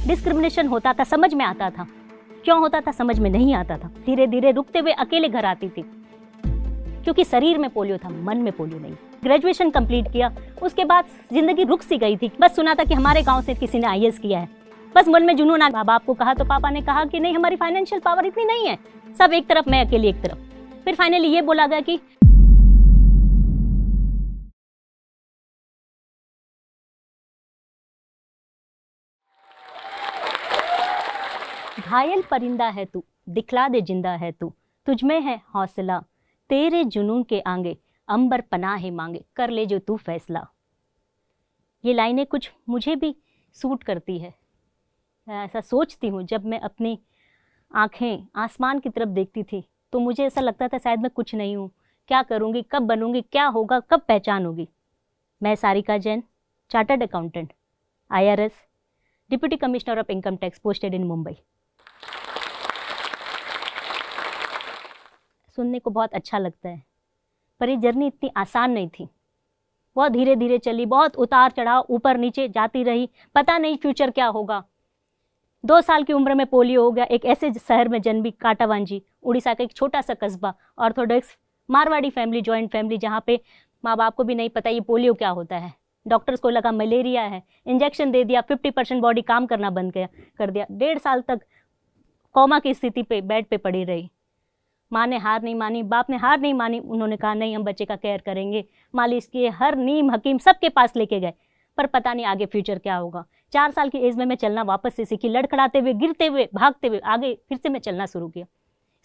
Discrimination होता था, समझ में आता था। क्यों होता था समझ में नहीं आता था। धीरे धीरे रुकते हुए अकेले घर आती थी, क्योंकि शरीर में पोलियो था, मन में पोलियो नहीं। ग्रेजुएशन कंप्लीट किया, उसके बाद जिंदगी रुक सी गई थी। बस सुना था कि हमारे गांव से किसी ने आईएएस किया है, बस मन में जुनून आ। बाप को कहा तो पापा ने कहा कि नहीं, हमारी फाइनेंशियल पावर इतनी नहीं है, सब एक तरफ, मैं अकेली एक तरफ। फिर फाइनली ये बोला गया कि घायल परिंदा है तू, दिखला दे जिंदा है तू, तुझमें है हौसला, तेरे जुनून के आगे अंबर पनाहे मांगे, कर ले जो तू फैसला। ये लाइनें कुछ मुझे भी सूट करती है। मैं ऐसा सोचती हूँ, जब मैं अपनी आंखें आसमान की तरफ देखती थी तो मुझे ऐसा लगता था शायद मैं कुछ नहीं हूँ, क्या करूँगी, कब बनूँगी, क्या होगा, कब पहचान होगी। मैं Sarika Jain, chartered accountant, IRS, deputy commissioner of income tax, posted in Mumbai. सुनने को बहुत अच्छा लगता है, पर ये जर्नी इतनी आसान नहीं थी। बहुत धीरे धीरे चली, बहुत उतार चढ़ाव, ऊपर नीचे जाती रही, पता नहीं फ्यूचर क्या होगा। 2 साल की उम्र में पोलियो हो गया। एक ऐसे शहर में जन्मी, काटावांजी, उड़ीसा का एक छोटा सा कस्बा, Orthodox Marwari family, joint family, जहाँ पे माँ बाप को भी नहीं पता ये पोलियो क्या होता है। डॉक्टर्स को लगा मलेरिया है, इंजेक्शन दे दिया, 50% बॉडी काम करना बंद कर दिया। 1.5 साल तक कोमा की स्थिति पे बेड पे पड़ी रही। माँ ने हार नहीं मानी, बाप ने हार नहीं मानी। उन्होंने कहा नहीं, हम बच्चे का केयर करेंगे, मालिश किए, हर नीम हकीम सबके पास लेके गए, पर पता नहीं आगे फ्यूचर क्या होगा। 4 साल की एज में मैं चलना वापस से सीखी, लड़खड़ाते हुए, गिरते हुए, भागते हुए आगे फिर से मैं चलना शुरू किया।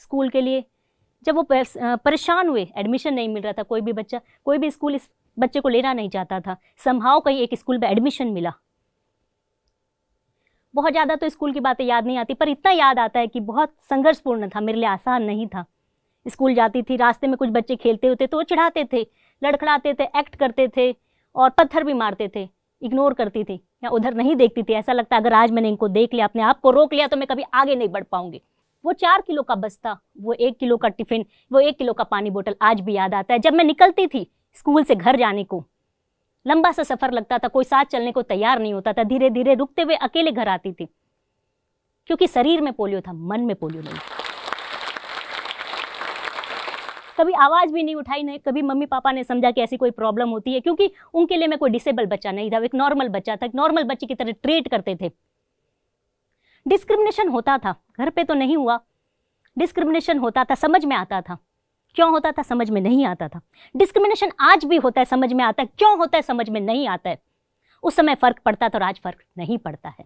स्कूल के लिए जब वो परेशान हुए, एडमिशन नहीं मिल रहा था, कोई भी स्कूल इस बच्चे को लेना नहीं चाहता था। समहाउ कहीं एक स्कूल में एडमिशन मिला। बहुत ज़्यादा तो स्कूल की बातें याद नहीं आती, पर इतना याद आता है कि बहुत संघर्षपूर्ण था, मेरे लिए आसान नहीं था। स्कूल जाती थी, रास्ते में कुछ बच्चे खेलते होते तो वो चिढ़ाते थे, लड़खड़ाते थे, एक्ट करते थे और पत्थर भी मारते थे। इग्नोर करती थी या उधर नहीं देखती थी। ऐसा लगता अगर आज मैंने इनको देख लिया, अपने आप को रोक लिया, तो मैं कभी आगे नहीं बढ़ पाऊंगी। वो 4 किलो का बस्ता, वो 1 किलो का टिफिन, वो 1 किलो का पानी बोतल आज भी याद आता है। जब मैं निकलती थी स्कूल से घर जाने को, लंबा सा सफर लगता था, कोई साथ चलने को तैयार नहीं होता था। धीरे धीरे रुकते हुए अकेले घर आती थी, क्योंकि शरीर में पोलियो था, मन में पोलियो नहीं। कभी आवाज भी नहीं उठाई, नहीं कभी मम्मी पापा ने समझा कि ऐसी कोई प्रॉब्लम होती है, क्योंकि उनके लिए मैं कोई डिसेबल बच्चा नहीं था, एक नॉर्मल बच्चा था। एक नॉर्मल बच्चे की तरह ट्रीट करते थे। डिस्क्रिमिनेशन होता था, घर पे तो नहीं हुआ, डिस्क्रिमिनेशन होता था, समझ में आता था। क्यों होता था समझ में नहीं आता था। डिस्क्रिमिनेशन आज भी होता है, समझ में आता है। क्यों होता है समझ में नहीं आता है। उस समय फर्क पड़ता था और आज फर्क नहीं पड़ता है।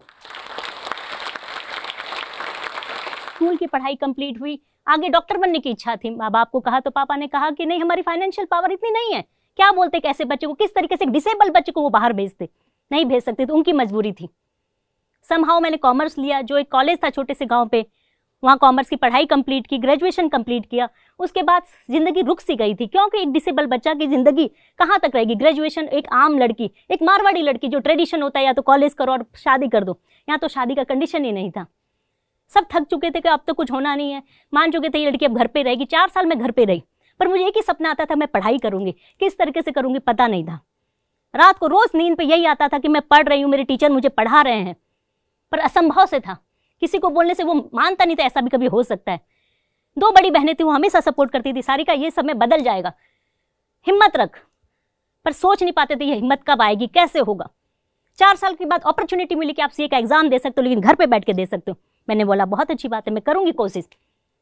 स्कूल की पढ़ाई कंप्लीट हुई, आगे डॉक्टर बनने की इच्छा थी। माँ बाप को कहा तो पापा ने कहा कि नहीं, हमारी फाइनेंशियल पावर इतनी नहीं है। क्या बोलते कैसे बच्चे को, किस तरीके से डिसेबल बच्चे को वो बाहर भेजते, नहीं भेज सकते, तो उनकी मजबूरी थी। समहाउ मैंने कॉमर्स लिया, जो एक कॉलेज था छोटे से गांव पे, वहाँ कॉमर्स की पढ़ाई कंप्लीट की, ग्रेजुएशन कंप्लीट किया। उसके बाद जिंदगी रुक सी गई थी, क्योंकि एक डिसेबल बच्चा की जिंदगी कहाँ तक रहेगी। ग्रेजुएशन, एक आम लड़की, एक मारवाड़ी लड़की, जो ट्रेडिशन होता है या तो कॉलेज करो और शादी कर दो, यहाँ तो शादी का कंडीशन ही नहीं था। सब थक चुके थे कि अब तो कुछ होना नहीं है, मान चुके थे ये लड़की अब घर पे रहेगी। 4 साल मैं घर पे रही, पर मुझे एक ही सपना आता था, मैं पढ़ाई करूंगी। किस तरीके से करूंगी पता नहीं था। रात को रोज नींद पे यही आता था कि मैं पढ़ रही हूँ, मेरे टीचर मुझे पढ़ा रहे हैं, पर असंभव से था। किसी को बोलने से वो मानता नहीं था ऐसा भी कभी हो सकता है। 2 बड़ी बहनें थी, वो हमेशा सपोर्ट करती थी, सारिका ये समय बदल जाएगा, हिम्मत रख, पर सोच नहीं पाते थे ये हिम्मत कब आएगी, कैसे होगा। 4 साल के बाद अपॉर्चुनिटी मिली कि आप सीए का एग्जाम दे सकते हो, लेकिन घर पे बैठ के दे सकते हो। मैंने बोला बहुत अच्छी बात है, मैं करूंगी कोशिश।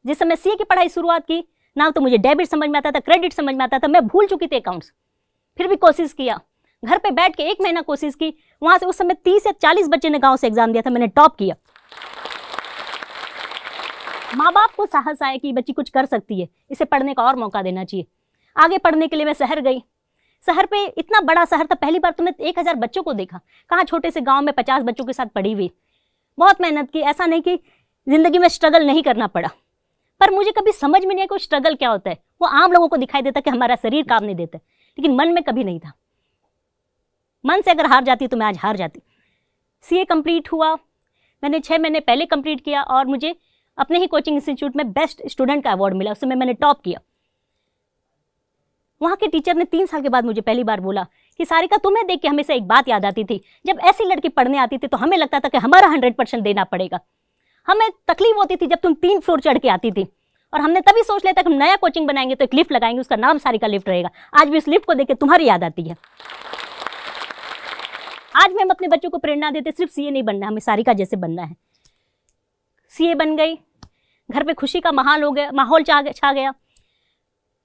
जिस समय सीए की पढ़ाई शुरुआत की ना, तो मुझे डेबिट समझ में आता था, क्रेडिट समझ में आता था, मैं भूल चुकी थी अकाउंट्स। फिर भी कोशिश किया, घर पे बैठ के 1 महीना कोशिश की। वहां से उस समय 30 या 40 बच्चे ने गांव से एग्जाम दिया था, मैंने टॉप किया। माँ बाप को साहस आया कि बच्ची कुछ कर सकती है, इसे पढ़ने का और मौका देना चाहिए। आगे पढ़ने के लिए मैं शहर गई। शहर पे इतना बड़ा शहर था, पहली बार तो मैं 1000 बच्चों को देखा। कहाँ छोटे से गांव में 50 बच्चों के साथ पढ़ी हुई। बहुत मेहनत की, ऐसा नहीं कि जिंदगी में स्ट्रगल नहीं करना पड़ा, पर मुझे कभी समझ में नहीं आया कि स्ट्रगल क्या होता है। वो आम लोगों को दिखाई देता कि हमारा शरीर काम नहीं देता, लेकिन मन में कभी नहीं था। मन से अगर हार जाती तो मैं आज हार जाती। सीए कंप्लीट हुआ, मैंने 6 महीने पहले कंप्लीट किया और मुझे अपने ही कोचिंग इंस्टीट्यूट में बेस्ट स्टूडेंट का अवार्ड मिला। उस समय मैंने टॉप किया। वहाँ के टीचर ने 3 साल के बाद मुझे पहली बार बोला कि सारिका तुम्हें देख के हमेशा एक बात याद आती थी, जब ऐसी लड़की पढ़ने आती थी तो हमें लगता था कि हमारा 100% देना पड़ेगा। हमें तकलीफ होती थी जब तुम 3 फ्लोर चढ़ के आती थी, और हमने तभी सोच लिया था कि हम नया कोचिंग बनाएंगे तो एक लिफ्ट लगाएंगे, उसका नाम सारिका लिफ्ट रहेगा। आज भी उस लिफ्ट को देख के तुम्हारी याद आती है। आज भी हम अपने बच्चों को प्रेरणा देते सिर्फ सीए नहीं बनना, हमें सारिका जैसे बनना है। सीए बन गई, घर पे खुशी का माहौल छा गया,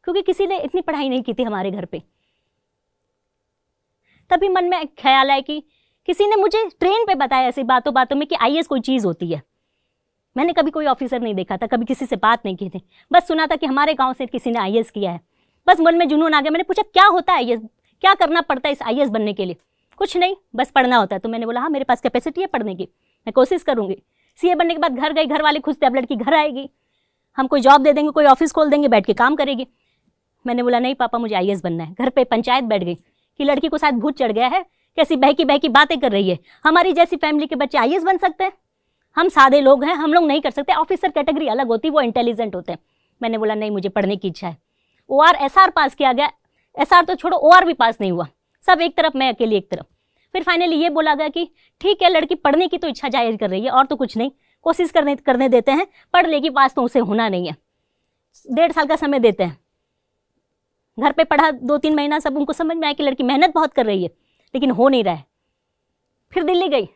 क्योंकि किसी ने इतनी पढ़ाई नहीं की थी हमारे घर पे। तभी मन में एक ख्याल आया कि किसी ने मुझे ट्रेन पे बताया ऐसी बातों बातों में कि आईएएस कोई चीज़ होती है। मैंने कभी कोई ऑफिसर नहीं देखा था, कभी किसी से बात नहीं की थी, बस सुना था कि हमारे गांव से किसी ने आईएएस किया है। बस मन में जुनून आ गया। मैंने पूछा क्या होता है आईएएस, क्या करना पड़ता है इस आईएएस बनने के लिए? कुछ नहीं, बस पढ़ना होता है। तो मैंने बोला हाँ, मेरे पास कैपेसिटी है पढ़ने की, मैं कोशिश करूँगी। सीए बनने के बाद घर गई, घर वाले खुश थे, अब लड़की घर आएगी, हम कोई जॉब दे देंगे, कोई ऑफिस खोल देंगे, बैठ के काम करेगी। मैंने बोला नहीं पापा, मुझे आईएएस बनना है। घर पे पंचायत बैठ गई कि लड़की को शायद भूत चढ़ गया है, कैसी बहकी बातें कर रही है, हमारी जैसी फैमिली के बच्चे आईएएस बन सकते हैं? हम सादे लोग हैं, हम लोग नहीं कर सकते। ऑफिसर कैटेगरी अलग होती, वो इंटेलिजेंट होते हैं। मैंने बोला नहीं, मुझे पढ़ने की इच्छा है। OR SR पास किया गया, SR तो छोड़ो, OR भी पास नहीं हुआ, सब एक तरफ, मैं अकेली एक तरफ। फिर फाइनली ये बोला गया कि ठीक है, लड़की पढ़ने की तो इच्छा जाहिर कर रही है और तो कुछ नहीं, कोशिश करने देते हैं, पढ़ लेगी, पास तो उसे होना नहीं है। 1.5 साल का समय देते हैं। घर पे पढ़ा 2-3 महीना, सब उनको समझ में आया कि लड़की मेहनत बहुत कर रही है लेकिन हो नहीं रहा है। फिर दिल्ली गई,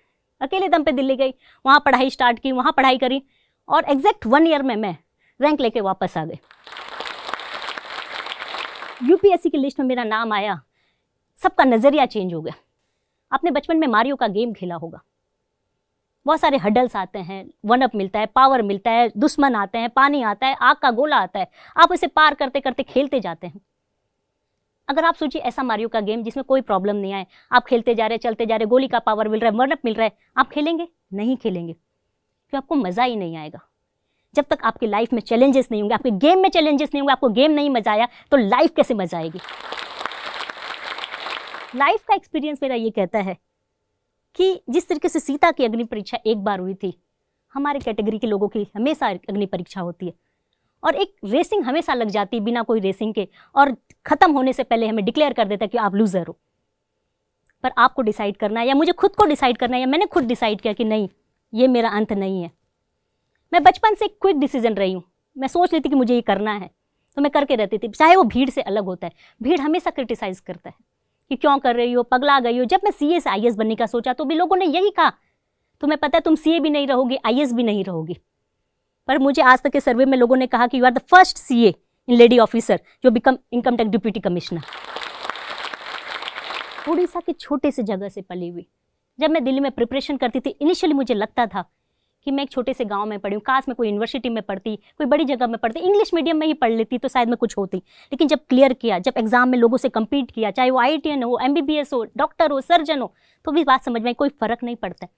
अकेले दम पे दिल्ली गई, वहाँ पढ़ाई स्टार्ट की, वहाँ पढ़ाई करी और एग्जैक्ट 1 ईयर में मैं रैंक लेके वापस आ गई। यूपीएससी की लिस्ट में मेरा नाम आया, सबका नज़रिया चेंज हो गया। आपने बचपन में मारियो का गेम खेला होगा, बहुत सारे हडल्स आते हैं, 1-अप मिलता है, पावर मिलता है, दुश्मन आते हैं, पानी आता है, आग का गोला आता है, आप इसे पार करते करते खेलते जाते हैं। अगर आप सोचिए ऐसा मारियो का गेम जिसमें कोई प्रॉब्लम नहीं आए, आप खेलते जा रहे, चलते जा रहे, गोली का पावर मिल रहा है, 1-अप मिल रहा है, आप खेलेंगे? नहीं खेलेंगे, क्योंकि आपको मज़ा ही नहीं आएगा। जब तक आपकी लाइफ में चैलेंजेस नहीं होंगे, आपके गेम में चैलेंजेस नहीं होंगे, आपको गेम नहीं मजा आया तो लाइफ कैसे मजा आएगी? लाइफ का एक्सपीरियंस मेरा ये कहता है कि जिस तरीके से सीता की अग्नि परीक्षा एक बार हुई थी, हमारे कैटेगरी के लोगों की हमेशा अग्नि परीक्षा होती है, और एक रेसिंग हमेशा लग जाती है बिना कोई रेसिंग के, और ख़त्म होने से पहले हमें डिक्लेयर कर देता है कि आप लूज़र हो। पर आपको डिसाइड करना है, या मुझे खुद को डिसाइड करना है, या मैंने खुद डिसाइड किया कि नहीं, ये मेरा अंत नहीं है। मैं बचपन से क्विक डिसीजन रही हूँ, मैं सोच लेती कि मुझे ये करना है तो मैं करके रहती थी, चाहे वो भीड़ से अलग होता है। भीड़ हमेशा क्रिटिसाइज़ करता है कि क्यों कर रही हो, पगला गई हो। जब मैं सीए से आईएएस बनने का सोचा तो भी लोगों ने यही कहा, तुम्हें पता है तुम सीए भी नहीं रहोगी, आईएएस भी नहीं रहोगी। पर मुझे आज तक के सर्वे में लोगों ने कहा कि you are the first CA in lady officer जो become income tax deputy commissioner. Odisha के छोटे से जगह से पली हुई, जब मैं दिल्ली में प्रिपरेशन करती थी, इनिशियली मुझे लगता था कि मैं एक छोटे से गांव में पढ़ी हूँ, काश मैं कोई यूनिवर्सिटी में पढ़ती, कोई बड़ी जगह में पढ़ती, इंग्लिश मीडियम में ही पढ़ लेती तो शायद मैं कुछ होती। लेकिन जब क्लियर किया, जब एग्जाम में लोगों से कम्पीट किया, चाहे वो IITian हो, MBBS हो, डॉक्टर हो, सर्जन हो, तो भी बात समझ में कोई फ़र्क नहीं पड़ता है।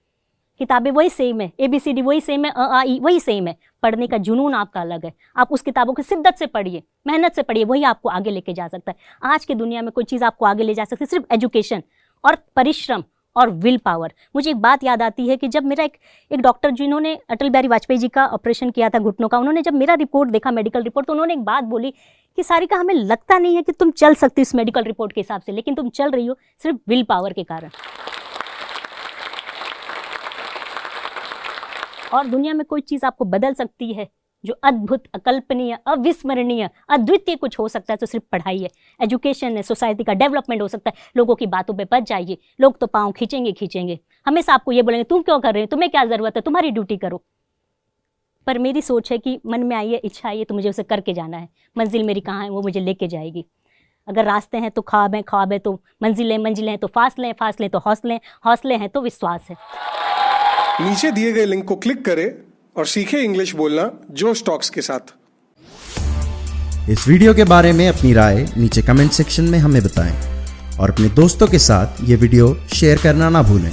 किताबें वही सेम है, ABCD वही सेम है, A वही सेम है, पढ़ने का जुनून आपका अलग है। आप उस किताबों की शिद्दत से पढ़िए, मेहनत से पढ़िए, वही आपको आगे लेके जा सकता है। आज की दुनिया में कोई चीज़ आपको आगे ले जा सकती है सिर्फ एजुकेशन और परिश्रम और विल पावर। मुझे एक बात याद आती है कि जब मेरा एक डॉक्टर जिन्होंने अटल बिहारी वाजपेयी जी का ऑपरेशन किया था घुटनों का, उन्होंने जब मेरा रिपोर्ट देखा, मेडिकल रिपोर्ट, तो उन्होंने एक बात बोली कि सारिका, हमें लगता नहीं है कि तुम चल सकती इस मेडिकल रिपोर्ट के हिसाब से, लेकिन तुम चल रही हो सिर्फ विल पावर के कारण। और दुनिया में कोई चीज़ आपको बदल सकती है जो अद्भुत, अकल्पनीय, अविस्मरणीय, अद्वितीय कुछ हो सकता है तो सिर्फ पढ़ाई है, एजुकेशन है, सोसाइटी का डेवलपमेंट हो सकता है। लोगों की बातों पे बच जाइए, लोग तो पाँव खींचेंगे, हमेशा आपको ये बोलेंगे तुम क्यों कर रहे हो, तुम्हें क्या ज़रूरत है, तुम्हारी ड्यूटी करो। पर मेरी सोच है कि मन में आई है, इच्छा आई है तो मुझे उसे करके जाना है। मंजिल मेरी कहाँ है, वो मुझे लेके जाएगी। अगर रास्ते हैं तो ख्वाब है तो मंजिलें हैं तो फासले तो हौसले हैं तो विश्वास है। नीचे दिए गए लिंक को क्लिक करें और सीखें इंग्लिश बोलना जोश टॉक्स के साथ। इस वीडियो के बारे में अपनी राय नीचे कमेंट सेक्शन में हमें बताएं और अपने दोस्तों के साथ ये वीडियो शेयर करना ना भूलें।